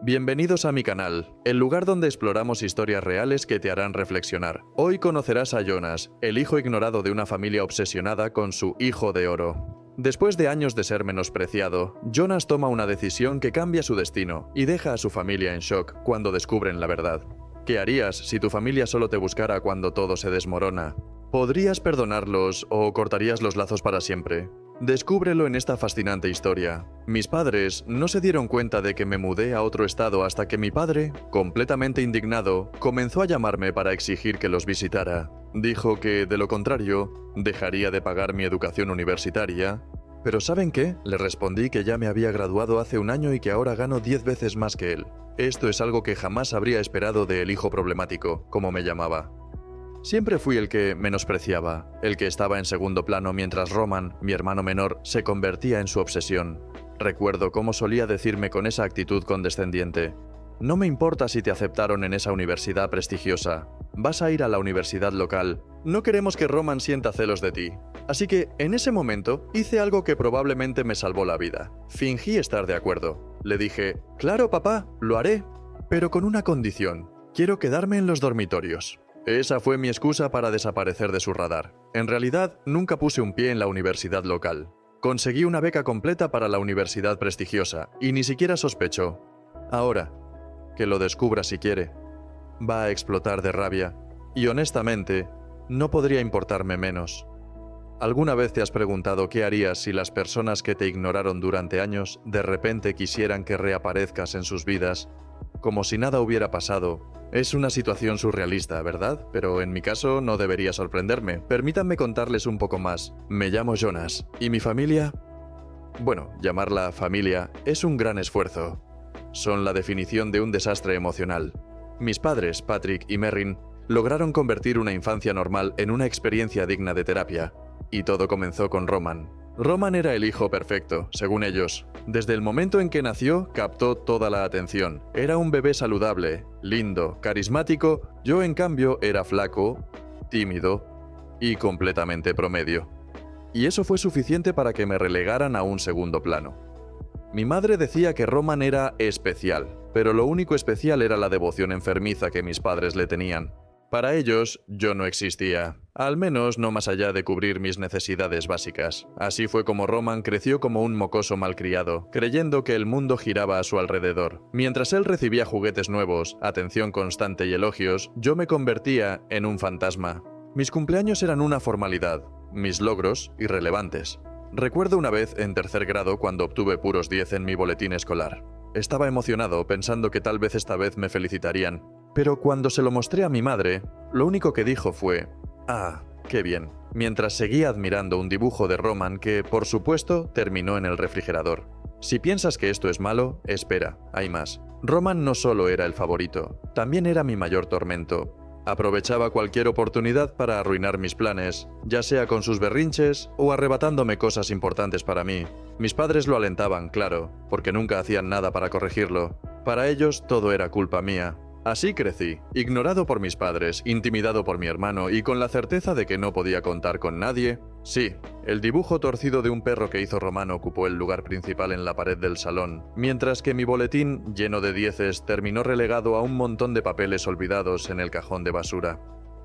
Bienvenidos a mi canal, el lugar donde exploramos historias reales que te harán reflexionar. Hoy conocerás a Jonas, el hijo ignorado de una familia obsesionada con su hijo de oro. Después de años de ser menospreciado, Jonas toma una decisión que cambia su destino y deja a su familia en shock cuando descubren la verdad. ¿Qué harías si tu familia solo te buscara cuando todo se desmorona? ¿Podrías perdonarlos o cortarías los lazos para siempre? Descúbrelo en esta fascinante historia. Mis padres no se dieron cuenta de que me mudé a otro estado hasta que mi padre, completamente indignado, comenzó a llamarme para exigir que los visitara. Dijo que, de lo contrario, dejaría de pagar mi educación universitaria. ¿Pero saben qué? Le respondí que ya me había graduado hace un año y que ahora gano 10 veces más que él. Esto es algo que jamás habría esperado del hijo problemático, como me llamaba. Siempre fui el que menospreciaba, el que estaba en segundo plano mientras Roman, mi hermano menor, se convertía en su obsesión. Recuerdo cómo solía decirme con esa actitud condescendiente: «No me importa si te aceptaron en esa universidad prestigiosa. Vas a ir a la universidad local. No queremos que Roman sienta celos de ti». Así que, en ese momento, hice algo que probablemente me salvó la vida. Fingí estar de acuerdo. Le dije: «Claro, papá, lo haré. Pero con una condición. Quiero quedarme en los dormitorios». Esa fue mi excusa para desaparecer de su radar. En realidad, nunca puse un pie en la universidad local. Conseguí una beca completa para la universidad prestigiosa, y ni siquiera sospechó. Ahora, que lo descubra si quiere, va a explotar de rabia, y honestamente, no podría importarme menos. ¿Alguna vez te has preguntado qué harías si las personas que te ignoraron durante años de repente quisieran que reaparezcas en sus vidas, como si nada hubiera pasado? Es una situación surrealista, ¿verdad? Pero en mi caso no debería sorprenderme. Permítanme contarles un poco más. Me llamo Jonas, y mi familia... Bueno, llamarla familia es un gran esfuerzo. Son la definición de un desastre emocional. Mis padres, Patrick y Merrin, lograron convertir una infancia normal en una experiencia digna de terapia. Y todo comenzó con Roman. Roman era el hijo perfecto, según ellos. Desde el momento en que nació, captó toda la atención. Era un bebé saludable, lindo, carismático. Yo, en cambio, era flaco, tímido y completamente promedio. Y eso fue suficiente para que me relegaran a un segundo plano. Mi madre decía que Roman era especial, pero lo único especial era la devoción enfermiza que mis padres le tenían. Para ellos, yo no existía, al menos no más allá de cubrir mis necesidades básicas. Así fue como Roman creció como un mocoso malcriado, creyendo que el mundo giraba a su alrededor. Mientras él recibía juguetes nuevos, atención constante y elogios, yo me convertía en un fantasma. Mis cumpleaños eran una formalidad, mis logros irrelevantes. Recuerdo una vez en tercer grado cuando obtuve puros 10 en mi boletín escolar. Estaba emocionado pensando que tal vez esta vez me felicitarían. Pero cuando se lo mostré a mi madre, lo único que dijo fue: «Ah, qué bien», mientras seguía admirando un dibujo de Roman que, por supuesto, terminó en el refrigerador. Si piensas que esto es malo, espera, hay más. Roman no solo era el favorito, también era mi mayor tormento. Aprovechaba cualquier oportunidad para arruinar mis planes, ya sea con sus berrinches o arrebatándome cosas importantes para mí. Mis padres lo alentaban, claro, porque nunca hacían nada para corregirlo. Para ellos todo era culpa mía. Así crecí, ignorado por mis padres, intimidado por mi hermano y con la certeza de que no podía contar con nadie. Sí, el dibujo torcido de un perro que hizo Roman ocupó el lugar principal en la pared del salón, mientras que mi boletín, lleno de 10, terminó relegado a un montón de papeles olvidados en el cajón de basura.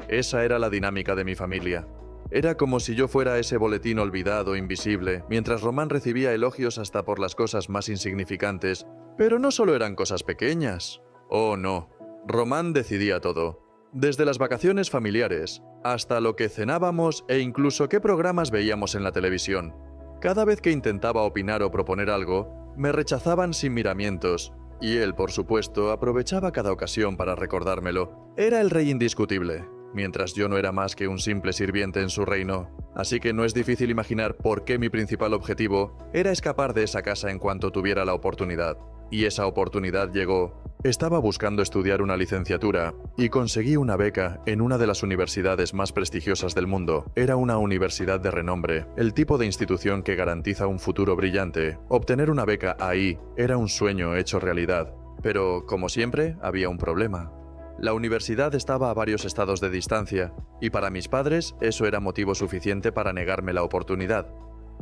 Esa era la dinámica de mi familia. Era como si yo fuera ese boletín olvidado, invisible, mientras Roman recibía elogios hasta por las cosas más insignificantes. Pero no solo eran cosas pequeñas. Oh, no. Roman decidía todo, desde las vacaciones familiares, hasta lo que cenábamos e incluso qué programas veíamos en la televisión. Cada vez que intentaba opinar o proponer algo, me rechazaban sin miramientos, y él, por supuesto, aprovechaba cada ocasión para recordármelo. Era el rey indiscutible, mientras yo no era más que un simple sirviente en su reino. Así que no es difícil imaginar por qué mi principal objetivo era escapar de esa casa en cuanto tuviera la oportunidad. Y esa oportunidad llegó. Estaba buscando estudiar una licenciatura y conseguí una beca en una de las universidades más prestigiosas del mundo. Era una universidad de renombre, el tipo de institución que garantiza un futuro brillante. Obtener una beca ahí era un sueño hecho realidad. Pero, como siempre, había un problema. La universidad estaba a varios estados de distancia, y para mis padres eso era motivo suficiente para negarme la oportunidad.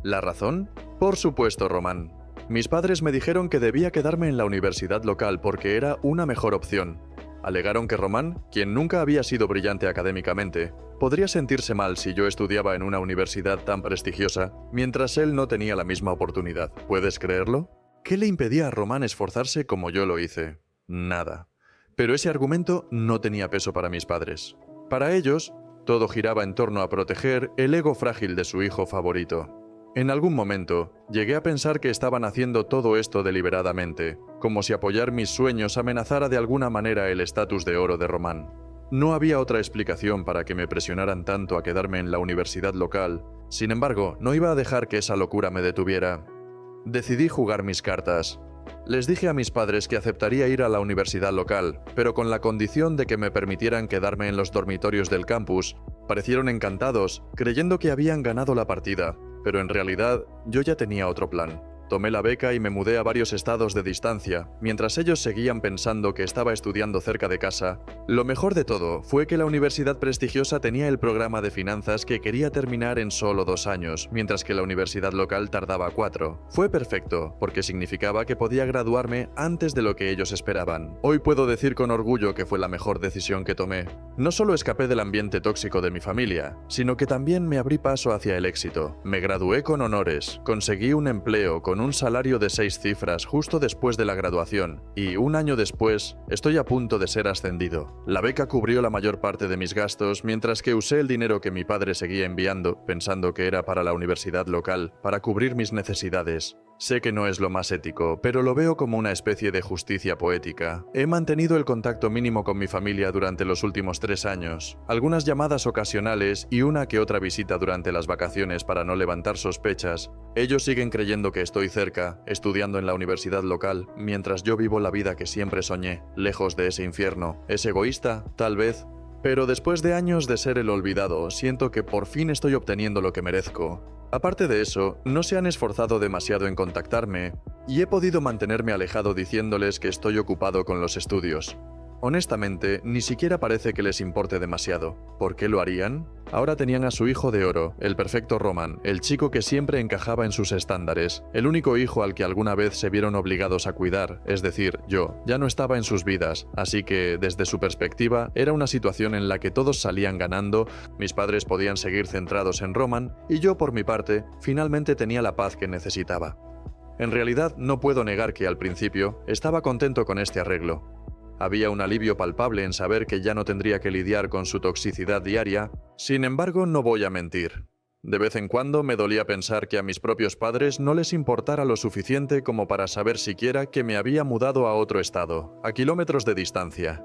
¿La razón? Por supuesto, Roman. Mis padres me dijeron que debía quedarme en la universidad local porque era una mejor opción. Alegaron que Román, quien nunca había sido brillante académicamente, podría sentirse mal si yo estudiaba en una universidad tan prestigiosa, mientras él no tenía la misma oportunidad. ¿Puedes creerlo? ¿Qué le impedía a Román esforzarse como yo lo hice? Nada. Pero ese argumento no tenía peso para mis padres. Para ellos, todo giraba en torno a proteger el ego frágil de su hijo favorito. En algún momento, llegué a pensar que estaban haciendo todo esto deliberadamente, como si apoyar mis sueños amenazara de alguna manera el estatus de oro de Román. No había otra explicación para que me presionaran tanto a quedarme en la universidad local. Sin embargo, no iba a dejar que esa locura me detuviera. Decidí jugar mis cartas. Les dije a mis padres que aceptaría ir a la universidad local, pero con la condición de que me permitieran quedarme en los dormitorios del campus. Parecieron encantados, creyendo que habían ganado la partida, pero en realidad yo ya tenía otro plan. Tomé la beca y me mudé a varios estados de distancia, mientras ellos seguían pensando que estaba estudiando cerca de casa. Lo mejor de todo fue que la universidad prestigiosa tenía el programa de finanzas que quería terminar en solo 2 años, mientras que la universidad local tardaba 4. Fue perfecto, porque significaba que podía graduarme antes de lo que ellos esperaban. Hoy puedo decir con orgullo que fue la mejor decisión que tomé. No solo escapé del ambiente tóxico de mi familia, sino que también me abrí paso hacia el éxito. Me gradué con honores, conseguí un empleo con un salario de 6 cifras justo después de la graduación, y un año después estoy a punto de ser ascendido. La beca cubrió la mayor parte de mis gastos, mientras que usé el dinero que mi padre seguía enviando, pensando que era para la universidad local, para cubrir mis necesidades. Sé que no es lo más ético, pero lo veo como una especie de justicia poética. He mantenido el contacto mínimo con mi familia durante los últimos 3 años, algunas llamadas ocasionales y una que otra visita durante las vacaciones para no levantar sospechas. Ellos siguen creyendo que estoy cerca, estudiando en la universidad local, mientras yo vivo la vida que siempre soñé, lejos de ese infierno. ¿Es egoísta? Tal vez. Pero después de años de ser el olvidado, siento que por fin estoy obteniendo lo que merezco. Aparte de eso, no se han esforzado demasiado en contactarme, y he podido mantenerme alejado diciéndoles que estoy ocupado con los estudios. Honestamente, ni siquiera parece que les importe demasiado. ¿Por qué lo harían? Ahora tenían a su hijo de oro, el perfecto Román, el chico que siempre encajaba en sus estándares, el único hijo al que alguna vez se vieron obligados a cuidar, es decir, yo. Ya no estaba en sus vidas, así que, desde su perspectiva, era una situación en la que todos salían ganando, mis padres podían seguir centrados en Román, y yo, por mi parte, finalmente tenía la paz que necesitaba. En realidad, no puedo negar que, al principio, estaba contento con este arreglo. Había un alivio palpable en saber que ya no tendría que lidiar con su toxicidad diaria. Sin embargo, no voy a mentir. De vez en cuando me dolía pensar que a mis propios padres no les importara lo suficiente como para saber siquiera que me había mudado a otro estado, a kilómetros de distancia.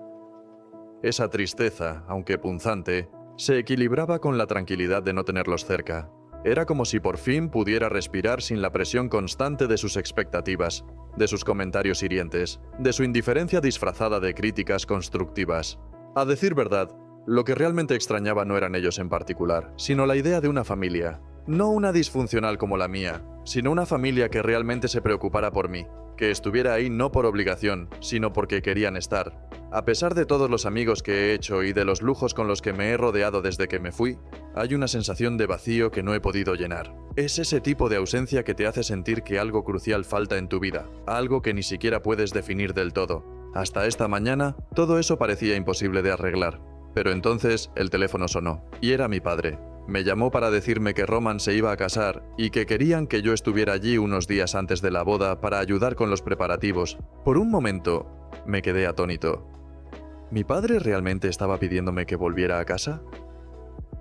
Esa tristeza, aunque punzante, se equilibraba con la tranquilidad de no tenerlos cerca. Era como si por fin pudiera respirar sin la presión constante de sus expectativas, de sus comentarios hirientes, de su indiferencia disfrazada de críticas constructivas. A decir verdad, lo que realmente extrañaba no eran ellos en particular, sino la idea de una familia. No una disfuncional como la mía, sino una familia que realmente se preocupara por mí, que estuviera ahí no por obligación, sino porque querían estar. A pesar de todos los amigos que he hecho y de los lujos con los que me he rodeado desde que me fui, hay una sensación de vacío que no he podido llenar. Es ese tipo de ausencia que te hace sentir que algo crucial falta en tu vida, algo que ni siquiera puedes definir del todo. Hasta esta mañana, todo eso parecía imposible de arreglar. Pero entonces el teléfono sonó, y era mi padre. Me llamó para decirme que Román se iba a casar y que querían que yo estuviera allí unos días antes de la boda para ayudar con los preparativos. Por un momento, me quedé atónito. ¿Mi padre realmente estaba pidiéndome que volviera a casa?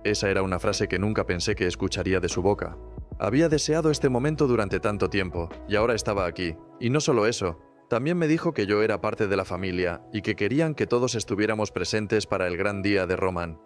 Esa era una frase que nunca pensé que escucharía de su boca. Había deseado este momento durante tanto tiempo, y ahora estaba aquí. Y no solo eso, también me dijo que yo era parte de la familia y que querían que todos estuviéramos presentes para el gran día de Román.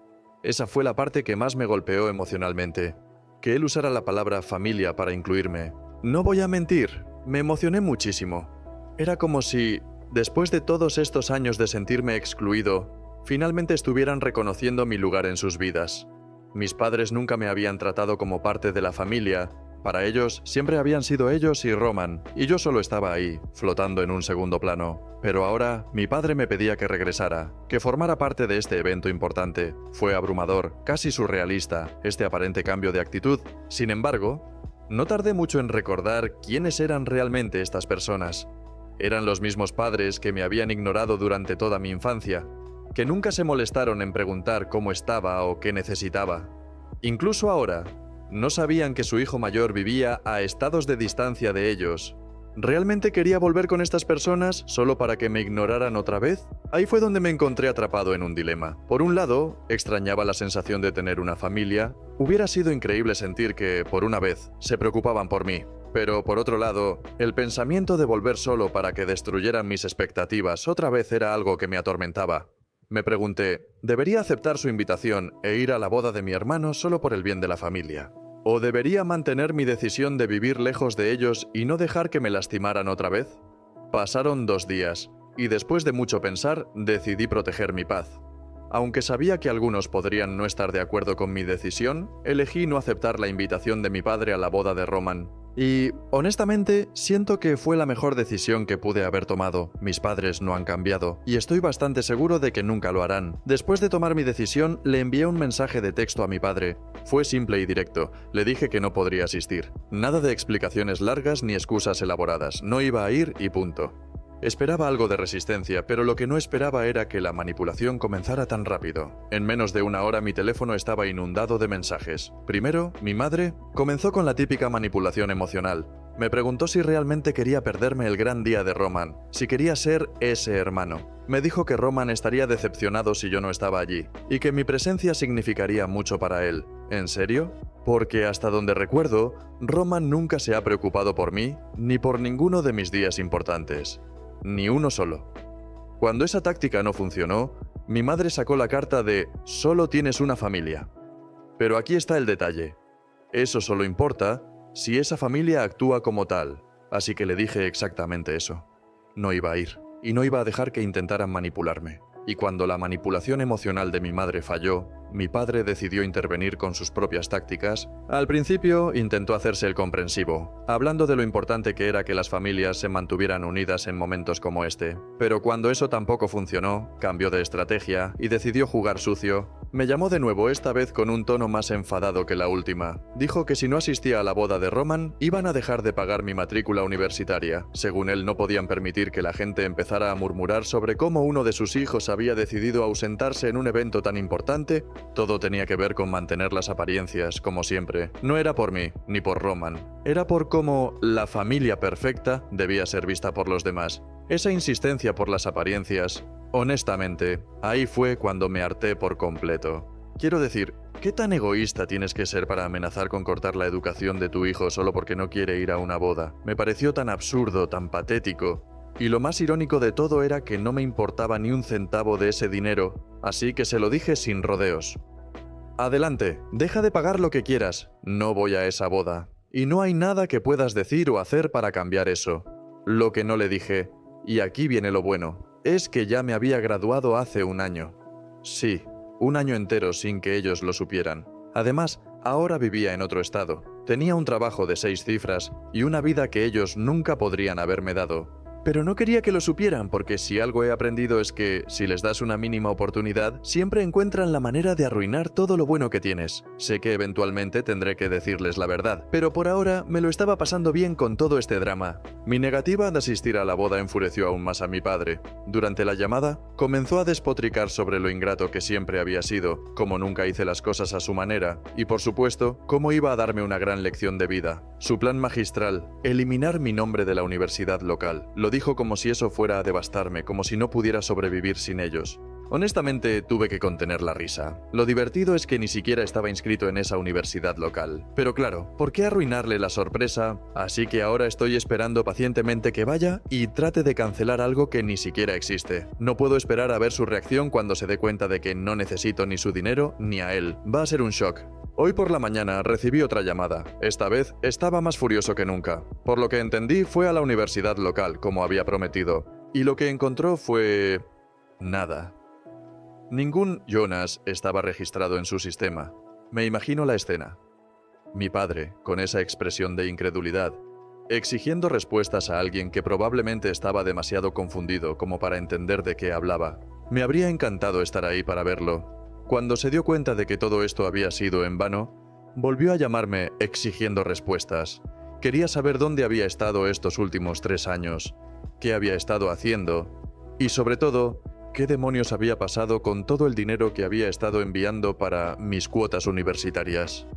Esa fue la parte que más me golpeó emocionalmente. Que él usara la palabra familia para incluirme. No voy a mentir, me emocioné muchísimo. Era como si, después de todos estos años de sentirme excluido, finalmente estuvieran reconociendo mi lugar en sus vidas. Mis padres nunca me habían tratado como parte de la familia. Para ellos, siempre habían sido ellos y Román, y yo solo estaba ahí, flotando en un segundo plano. Pero ahora, mi padre me pedía que regresara, que formara parte de este evento importante. Fue abrumador, casi surrealista, este aparente cambio de actitud. Sin embargo, No tardé mucho en recordar quiénes eran realmente estas personas. Eran los mismos padres que me habían ignorado durante toda mi infancia, que nunca se molestaron en preguntar cómo estaba o qué necesitaba. Incluso ahora, no sabían que su hijo mayor vivía a estados de distancia de ellos. ¿Realmente quería volver con estas personas solo para que me ignoraran otra vez? Ahí fue donde me encontré atrapado en un dilema. Por un lado, extrañaba la sensación de tener una familia. Hubiera sido increíble sentir que, por una vez, se preocupaban por mí. Pero por otro lado, el pensamiento de volver solo para que destruyeran mis expectativas otra vez era algo que me atormentaba. Me pregunté, ¿debería aceptar su invitación e ir a la boda de mi hermano solo por el bien de la familia? ¿O debería mantener mi decisión de vivir lejos de ellos y no dejar que me lastimaran otra vez? Pasaron 2 días, y después de mucho pensar, decidí proteger mi paz. Aunque sabía que algunos podrían no estar de acuerdo con mi decisión, elegí no aceptar la invitación de mi padre a la boda de Roman. Y, honestamente, siento que fue la mejor decisión que pude haber tomado. Mis padres no han cambiado, y estoy bastante seguro de que nunca lo harán. Después de tomar mi decisión, le envié un mensaje de texto a mi padre. Fue simple y directo. Le dije que no podría asistir. Nada de explicaciones largas ni excusas elaboradas. No iba a ir y punto. Esperaba algo de resistencia, pero lo que no esperaba era que la manipulación comenzara tan rápido. En menos de 1 hora mi teléfono estaba inundado de mensajes. Primero, mi madre comenzó con la típica manipulación emocional. Me preguntó si realmente quería perderme el gran día de Roman, si quería ser ese hermano. Me dijo que Roman estaría decepcionado si yo no estaba allí, y que mi presencia significaría mucho para él. ¿En serio? Porque hasta donde recuerdo, Roman nunca se ha preocupado por mí, ni por ninguno de mis días importantes. Ni uno solo. Cuando esa táctica no funcionó, mi madre sacó la carta de «solo tienes una familia». Pero aquí está el detalle. Eso solo importa si esa familia actúa como tal, así que le dije exactamente eso. No iba a ir, y no iba a dejar que intentaran manipularme. Y cuando la manipulación emocional de mi madre falló, mi padre decidió intervenir con sus propias tácticas. Al principio intentó hacerse el comprensivo, hablando de lo importante que era que las familias se mantuvieran unidas en momentos como este. Pero cuando eso tampoco funcionó, cambió de estrategia y decidió jugar sucio. Me llamó de nuevo, esta vez con un tono más enfadado que la última. Dijo que si no asistía a la boda de Roman, iban a dejar de pagar mi matrícula universitaria. Según él, no podían permitir que la gente empezara a murmurar sobre cómo uno de sus hijos había decidido ausentarse en un evento tan importante. Todo tenía que ver con mantener las apariencias, como siempre. No era por mí, ni por Roman. Era por cómo la familia perfecta debía ser vista por los demás. Esa insistencia por las apariencias, honestamente, ahí fue cuando me harté por completo. Quiero decir, ¿qué tan egoísta tienes que ser para amenazar con cortar la educación de tu hijo solo porque no quiere ir a una boda? Me pareció tan absurdo, tan patético. Y lo más irónico de todo era que no me importaba ni un centavo de ese dinero, así que se lo dije sin rodeos. Adelante, deja de pagar lo que quieras, no voy a esa boda. Y no hay nada que puedas decir o hacer para cambiar eso. Lo que no le dije, y aquí viene lo bueno, es que ya me había graduado hace 1 año. Sí, 1 año entero sin que ellos lo supieran. Además, ahora vivía en otro estado. Tenía un trabajo de 6 cifras y una vida que ellos nunca podrían haberme dado. Pero no quería que lo supieran porque si algo he aprendido es que, si les das una mínima oportunidad, siempre encuentran la manera de arruinar todo lo bueno que tienes. Sé que eventualmente tendré que decirles la verdad, pero por ahora me lo estaba pasando bien con todo este drama. Mi negativa de asistir a la boda enfureció aún más a mi padre. Durante la llamada, comenzó a despotricar sobre lo ingrato que siempre había sido, cómo nunca hice las cosas a su manera, y por supuesto, cómo iba a darme una gran lección de vida. Su plan magistral, eliminar mi nombre de la universidad local. Lo dijo como si eso fuera a devastarme, como si no pudiera sobrevivir sin ellos. Honestamente, tuve que contener la risa. Lo divertido es que ni siquiera estaba inscrito en esa universidad local. Pero claro, ¿por qué arruinarle la sorpresa? Así que ahora estoy esperando pacientemente que vaya y trate de cancelar algo que ni siquiera existe. No puedo esperar a ver su reacción cuando se dé cuenta de que no necesito ni su dinero ni a él. Va a ser un shock. Hoy por la mañana recibí otra llamada. Esta vez estaba más furioso que nunca. Por lo que entendí, fue a la universidad local, como había prometido. Y lo que encontró fue... nada. Ningún Jonas estaba registrado en su sistema. Me imagino la escena. Mi padre, con esa expresión de incredulidad, exigiendo respuestas a alguien que probablemente estaba demasiado confundido como para entender de qué hablaba. Me habría encantado estar ahí para verlo. Cuando se dio cuenta de que todo esto había sido en vano, Volvió a llamarme exigiendo respuestas. Quería saber dónde había estado estos últimos 3 años, qué había estado haciendo y, sobre todo, qué demonios había pasado con todo el dinero que había estado enviando para mis cuotas universitarias.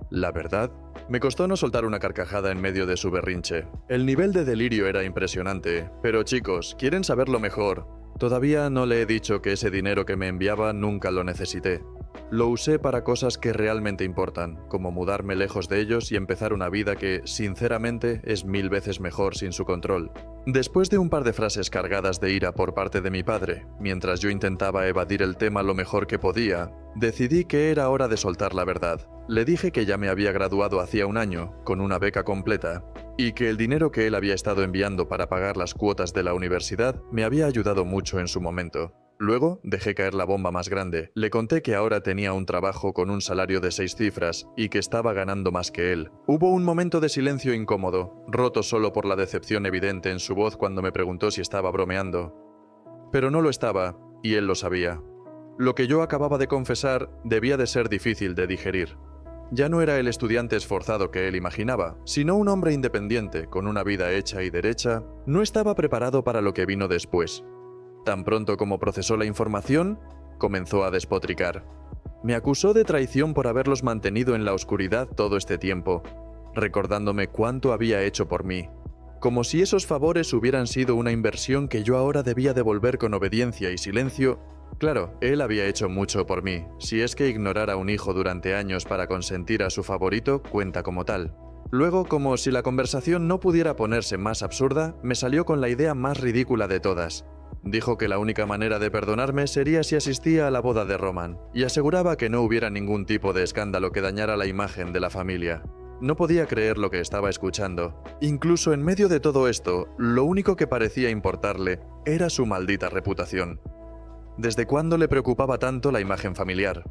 La verdad, me costó no soltar una carcajada en medio de su berrinche. El nivel de delirio era impresionante, pero chicos, ¿quieren saberlo mejor? Todavía no le he dicho que ese dinero que me enviaba nunca lo necesité. Lo usé para cosas que realmente importan, como mudarme lejos de ellos y empezar una vida que, sinceramente, es 1000 veces mejor sin su control. Después de un par de frases cargadas de ira por parte de mi padre, mientras yo intentaba evadir el tema lo mejor que podía, decidí que era hora de soltar la verdad. Le dije que ya me había graduado hacía un año, con una beca completa, y que el dinero que él había estado enviando para pagar las cuotas de la universidad me había ayudado mucho en su momento. Luego dejé caer la bomba más grande. Le conté que ahora tenía un trabajo con un salario de 6 cifras y que estaba ganando más que él. Hubo un momento de silencio incómodo, roto solo por la decepción evidente en su voz cuando me preguntó si estaba bromeando. Pero no lo estaba, y él lo sabía. Lo que yo acababa de confesar debía de ser difícil de digerir. Ya no era el estudiante esforzado que él imaginaba, sino un hombre independiente, con una vida hecha y derecha. No estaba preparado para lo que vino después. Tan pronto como procesó la información, comenzó a despotricar. Me acusó de traición por haberlos mantenido en la oscuridad todo este tiempo, recordándome cuánto había hecho por mí, como si esos favores hubieran sido una inversión que yo ahora debía devolver con obediencia y silencio. Claro, él había hecho mucho por mí, si es que ignorar a un hijo durante años para consentir a su favorito cuenta como tal. Luego, como si la conversación no pudiera ponerse más absurda, me salió con la idea más ridícula de todas. Dijo que la única manera de perdonarme sería si asistía a la boda de Roman, y aseguraba que no hubiera ningún tipo de escándalo que dañara la imagen de la familia. No podía creer lo que estaba escuchando. Incluso en medio de todo esto, lo único que parecía importarle era su maldita reputación. ¿Desde cuándo le preocupaba tanto la imagen familiar?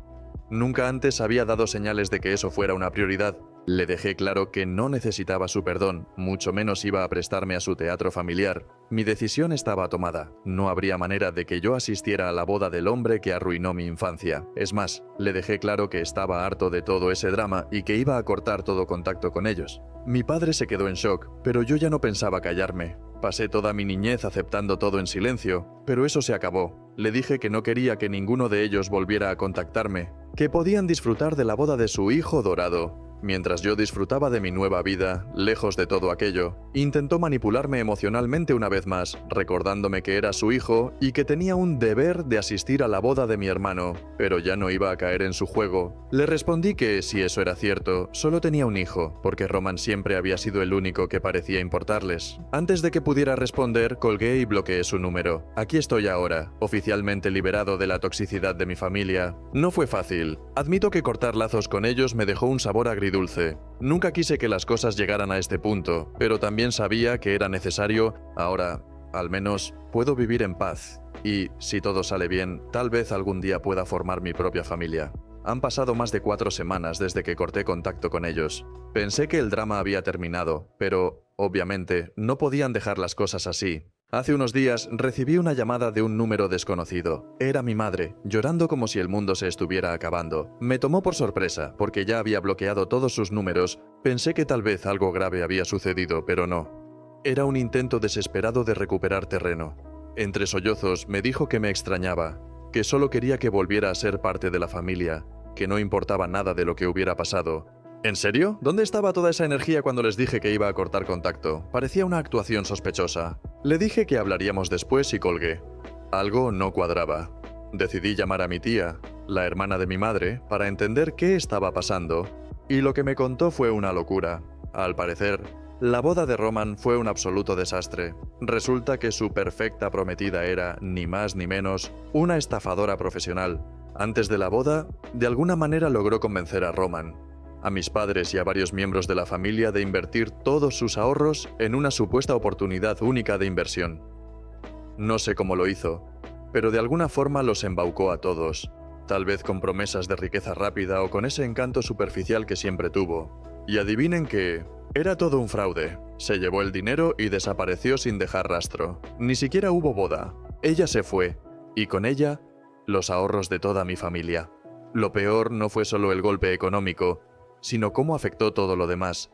Nunca antes había dado señales de que eso fuera una prioridad. Le dejé claro que no necesitaba su perdón, mucho menos iba a prestarme a su teatro familiar. Mi decisión estaba tomada. No habría manera de que yo asistiera a la boda del hombre que arruinó mi infancia. Es más, le dejé claro que estaba harto de todo ese drama y que iba a cortar todo contacto con ellos. Mi padre se quedó en shock, pero yo ya no pensaba callarme. Pasé toda mi niñez aceptando todo en silencio, pero eso se acabó. Le dije que no quería que ninguno de ellos volviera a contactarme, que podían disfrutar de la boda de su hijo dorado. Mientras yo disfrutaba de mi nueva vida, lejos de todo aquello, intentó manipularme emocionalmente una vez más, recordándome que era su hijo y que tenía un deber de asistir a la boda de mi hermano, pero ya no iba a caer en su juego. Le respondí que, si eso era cierto, solo tenía un hijo, porque Roman siempre había sido el único que parecía importarles. Antes de que pudiera responder, colgué y bloqueé su número. Aquí estoy ahora, oficialmente liberado de la toxicidad de mi familia. No fue fácil. Admito que cortar lazos con ellos me dejó un sabor agridulce. Nunca quise que las cosas llegaran a este punto, pero también sabía que era necesario. Ahora, al menos, puedo vivir en paz. Y, si todo sale bien, tal vez algún día pueda formar mi propia familia. Han pasado más de 4 semanas desde que corté contacto con ellos. Pensé que el drama había terminado, pero, obviamente, no podían dejar las cosas así. Hace unos días recibí una llamada de un número desconocido. Era mi madre, llorando como si el mundo se estuviera acabando. Me tomó por sorpresa, porque ya había bloqueado todos sus números. Pensé que tal vez algo grave había sucedido, pero no. Era un intento desesperado de recuperar terreno. Entre sollozos me dijo que me extrañaba, que solo quería que volviera a ser parte de la familia, que no importaba nada de lo que hubiera pasado. ¿En serio? ¿Dónde estaba toda esa energía cuando les dije que iba a cortar contacto? Parecía una actuación sospechosa. Le dije que hablaríamos después y colgué. Algo no cuadraba. Decidí llamar a mi tía, la hermana de mi madre, para entender qué estaba pasando, y lo que me contó fue una locura. Al parecer, la boda de Roman fue un absoluto desastre. Resulta que su perfecta prometida era, ni más ni menos, una estafadora profesional. Antes de la boda, de alguna manera logró convencer a Roman, a mis padres y a varios miembros de la familia de invertir todos sus ahorros en una supuesta oportunidad única de inversión. No sé cómo lo hizo, pero de alguna forma los embaucó a todos, tal vez con promesas de riqueza rápida o con ese encanto superficial que siempre tuvo. Y adivinen qué, era todo un fraude. Se llevó el dinero y desapareció sin dejar rastro. Ni siquiera hubo boda. Ella se fue, y con ella, los ahorros de toda mi familia. Lo peor no fue solo el golpe económico, sino cómo afectó todo lo demás.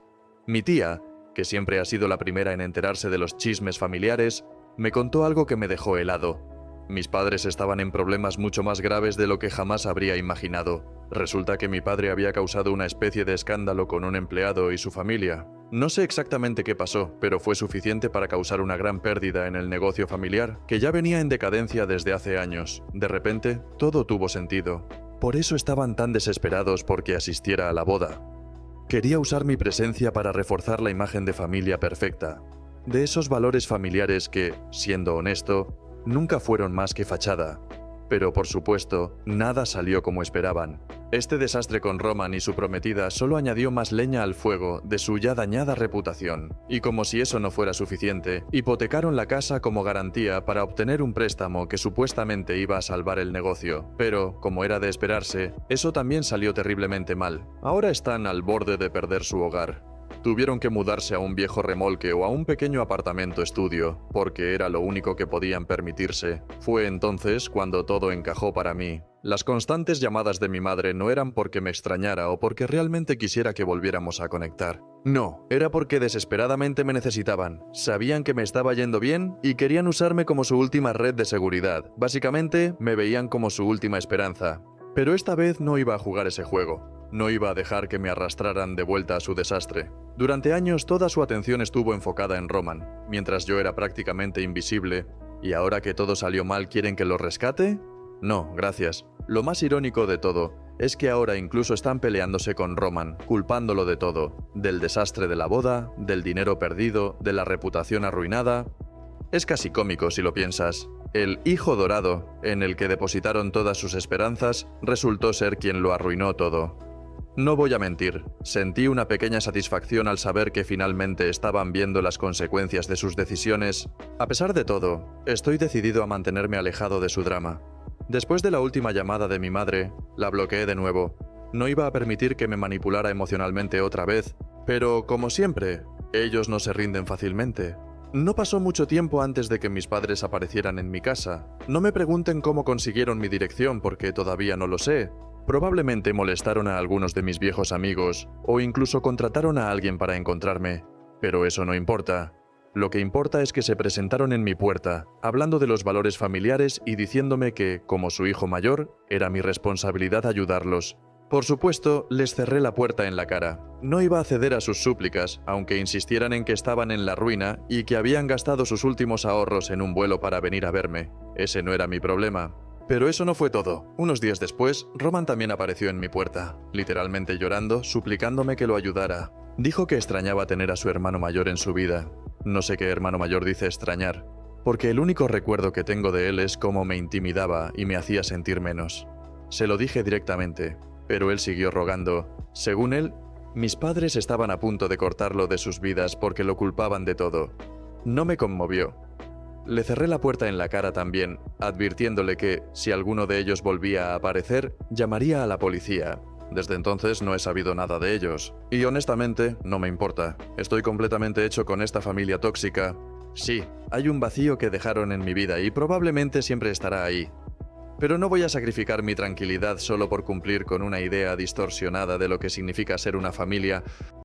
Mi tía, que siempre ha sido la primera en enterarse de los chismes familiares, me contó algo que me dejó helado. Mis padres estaban en problemas mucho más graves de lo que jamás habría imaginado. Resulta que mi padre había causado una especie de escándalo con un empleado y su familia. No sé exactamente qué pasó, pero fue suficiente para causar una gran pérdida en el negocio familiar, que ya venía en decadencia desde hace años. De repente, todo tuvo sentido. Por eso estaban tan desesperados porque asistiera a la boda. Quería usar mi presencia para reforzar la imagen de familia perfecta, de esos valores familiares que, siendo honesto, nunca fueron más que fachada. Pero por supuesto, nada salió como esperaban. Este desastre con Roman y su prometida solo añadió más leña al fuego de su ya dañada reputación. Y como si eso no fuera suficiente, hipotecaron la casa como garantía para obtener un préstamo que supuestamente iba a salvar el negocio. Pero, como era de esperarse, eso también salió terriblemente mal. Ahora están al borde de perder su hogar. Tuvieron que mudarse a un viejo remolque o a un pequeño apartamento estudio, porque era lo único que podían permitirse. Fue entonces cuando todo encajó para mí. Las constantes llamadas de mi madre no eran porque me extrañara o porque realmente quisiera que volviéramos a conectar. No, era porque desesperadamente me necesitaban. Sabían que me estaba yendo bien y querían usarme como su última red de seguridad. Básicamente, me veían como su última esperanza. Pero esta vez no iba a jugar ese juego. No iba a dejar que me arrastraran de vuelta a su desastre. Durante años toda su atención estuvo enfocada en Roman, mientras yo era prácticamente invisible. ¿Y ahora que todo salió mal quieren que lo rescate? No, gracias. Lo más irónico de todo es que ahora incluso están peleándose con Roman, culpándolo de todo, del desastre de la boda, del dinero perdido, de la reputación arruinada. Es casi cómico si lo piensas. El hijo dorado, en el que depositaron todas sus esperanzas, resultó ser quien lo arruinó todo. No voy a mentir, sentí una pequeña satisfacción al saber que finalmente estaban viendo las consecuencias de sus decisiones. A pesar de todo, estoy decidido a mantenerme alejado de su drama. Después de la última llamada de mi madre, la bloqueé de nuevo. No iba a permitir que me manipulara emocionalmente otra vez, pero como siempre, ellos no se rinden fácilmente. No pasó mucho tiempo antes de que mis padres aparecieran en mi casa. No me pregunten cómo consiguieron mi dirección porque todavía no lo sé. Probablemente molestaron a algunos de mis viejos amigos o incluso contrataron a alguien para encontrarme. Pero eso no importa. Lo que importa es que se presentaron en mi puerta, hablando de los valores familiares y diciéndome que, como su hijo mayor, era mi responsabilidad ayudarlos. Por supuesto, les cerré la puerta en la cara. No iba a ceder a sus súplicas, aunque insistieran en que estaban en la ruina y que habían gastado sus últimos ahorros en un vuelo para venir a verme. Ese no era mi problema. Pero eso no fue todo. Unos días después, Roman también apareció en mi puerta, literalmente llorando, suplicándome que lo ayudara. Dijo que extrañaba tener a su hermano mayor en su vida. No sé qué hermano mayor dice extrañar, porque el único recuerdo que tengo de él es cómo me intimidaba y me hacía sentir menos. Se lo dije directamente, pero él siguió rogando. Según él, mis padres estaban a punto de cortarlo de sus vidas porque lo culpaban de todo. No me conmovió. Le cerré la puerta en la cara también, advirtiéndole que, si alguno de ellos volvía a aparecer, llamaría a la policía. Desde entonces no he sabido nada de ellos. Y honestamente, no me importa. Estoy completamente hecho con esta familia tóxica. Sí, hay un vacío que dejaron en mi vida y probablemente siempre estará ahí. Pero no voy a sacrificar mi tranquilidad solo por cumplir con una idea distorsionada de lo que significa ser una familia